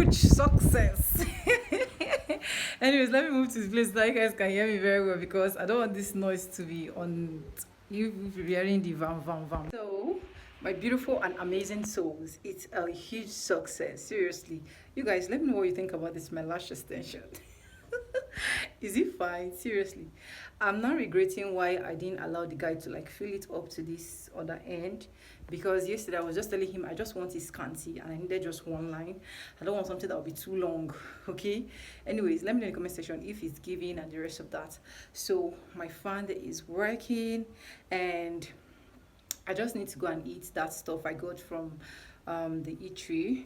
huge success. Anyways, let me move to this place so that you guys can hear me very well, because I don't want this noise to be on you hearing the vam vam vam. So my beautiful and amazing souls, it's a huge success. Seriously, you guys, let me know what you think about this my lash extension. Is it fine? Seriously, I'm not regretting why I didn't allow the guy to like fill it up to this other end, because yesterday I was just telling him I just want it scanty and I needed just one line. I don't want something that will be too long. Okay, anyways, let me know in the comment section if it's giving and the rest of that. So my fan is working, and I just need to go and eat that stuff I got from the eatery.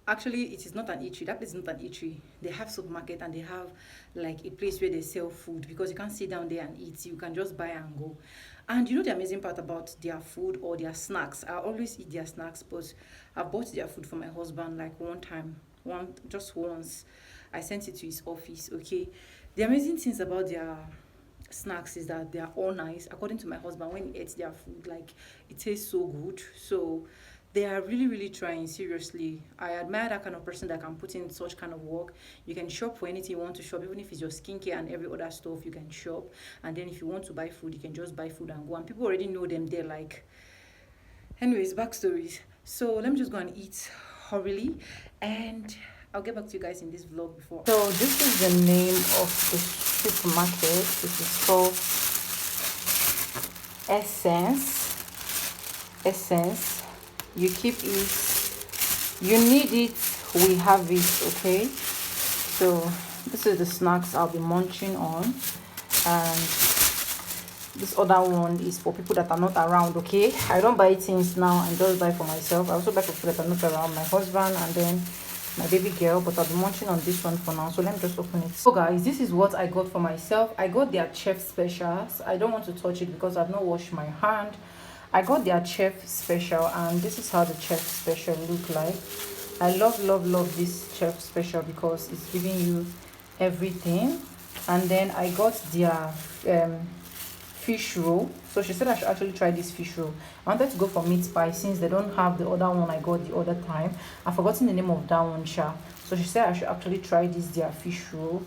Actually, it is not an eatery. That place is not an eatery. They have supermarket and they have like a place where they sell food, because you can't sit down there and eat. You can just buy and go. And you know the amazing part about their food or their snacks? I always eat their snacks, but I bought their food for my husband like just once. I sent it to his office. Okay. The amazing things about their snacks is that they are all nice. According to my husband, when he eats their food, like it tastes so good. So they are really trying. Seriously, I admire that kind of person that can put in such kind of work. You can shop for anything you want to shop, even if it's your skincare and every other stuff. You can shop, and then if you want to buy food, you can just buy food and go, and people already know them. They're like, anyways, backstories. So let me just go and eat hurriedly, and I'll get back to you guys in this vlog before. So this is the name of the supermarket. This is called Essence. You keep it, you need it, we have it. Okay, so this is the snacks I'll be munching on, and this other one is for people that are not around. Okay, I don't buy things now and just buy for myself. I also buy for people that are not around, my husband and then my baby girl, but I'll be munching on this one for now. So let me just open it. So guys, this is what I got for myself. I got their chef specials. I don't want to touch it because I've not washed my hand. I got their chef special, and this is how the chef special look like. I love this chef special because it's giving you everything. And then I got their fish roll. So she said I should actually try this fish roll. I wanted to go for meat pie since they don't have the other one I got the other time. I've forgotten the name of that one, sha. So she said I should actually try this their fish roll.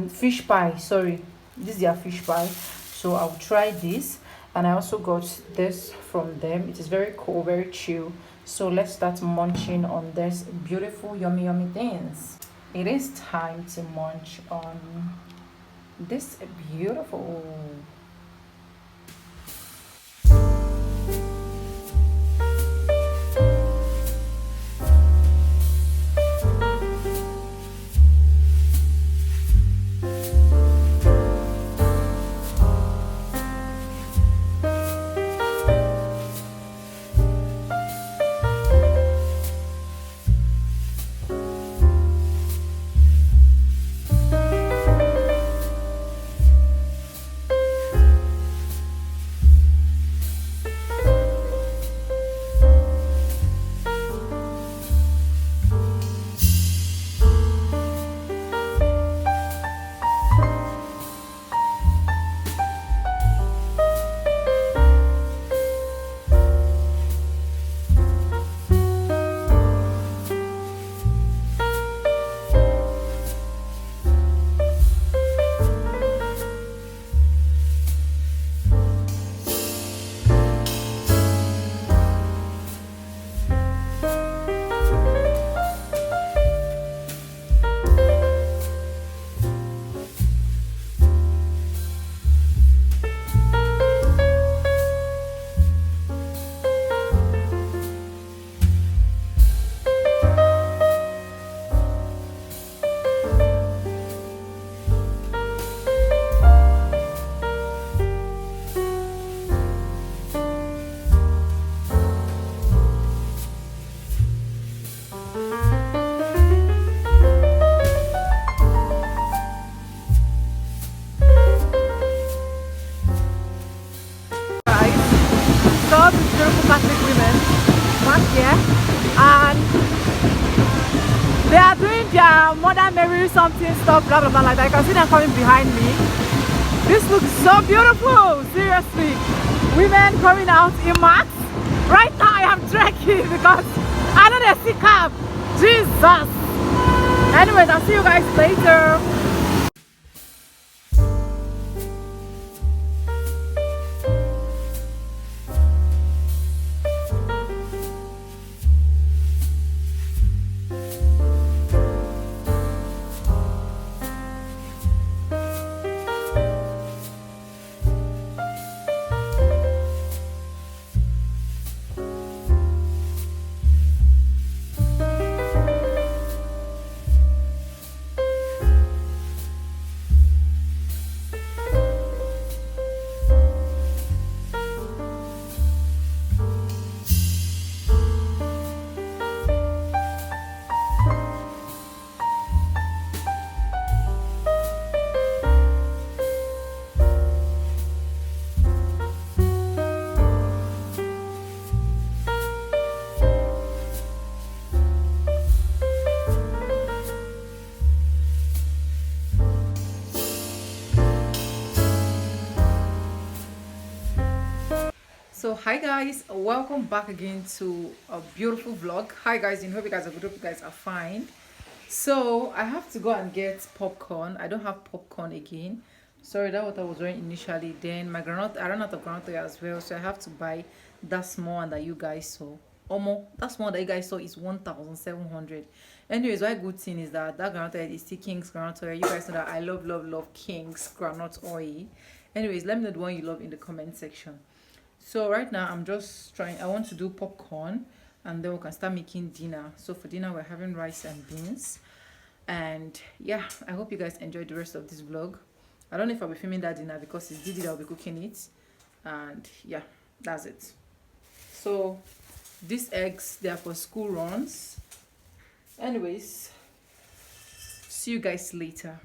Fish pie, sorry. This is their fish pie. So I'll try this. And I also got this from them. It is very cool, very chill. So let's start munching on this beautiful yummy things. It is time to munch on this beautiful Catholic women back here, and they are doing their Mother Mary something stuff, blah blah blah like that. I can see them coming behind me. This looks so beautiful, seriously. Women coming out in masks. Right now I am trekking because I know they see cab. Jesus. Anyways, I'll see you guys later. So hi guys, welcome back again to a beautiful vlog. Hi guys, hope you guys are good, hope you guys are fine. So I have to go and get popcorn. I don't have popcorn again. Sorry, that's what I was wearing initially. Then my granite, I ran out of granite as well, so I have to buy that small one that you guys saw. Omo, that small that you guys saw is 1,700. Anyways, one good thing is that granite oil is still King's granite oil. You guys know that I love King's granite oil. Anyways, let me know the one you love in the comment section. So right now I'm just trying, I want to do popcorn and then we can start making dinner. So for dinner we're having rice and beans. And yeah, I hope you guys enjoy the rest of this vlog. I don't know if I'll be filming that dinner because it's Didi that will be cooking it. And yeah, that's it. So these eggs, they are for school runs. Anyways, see you guys later.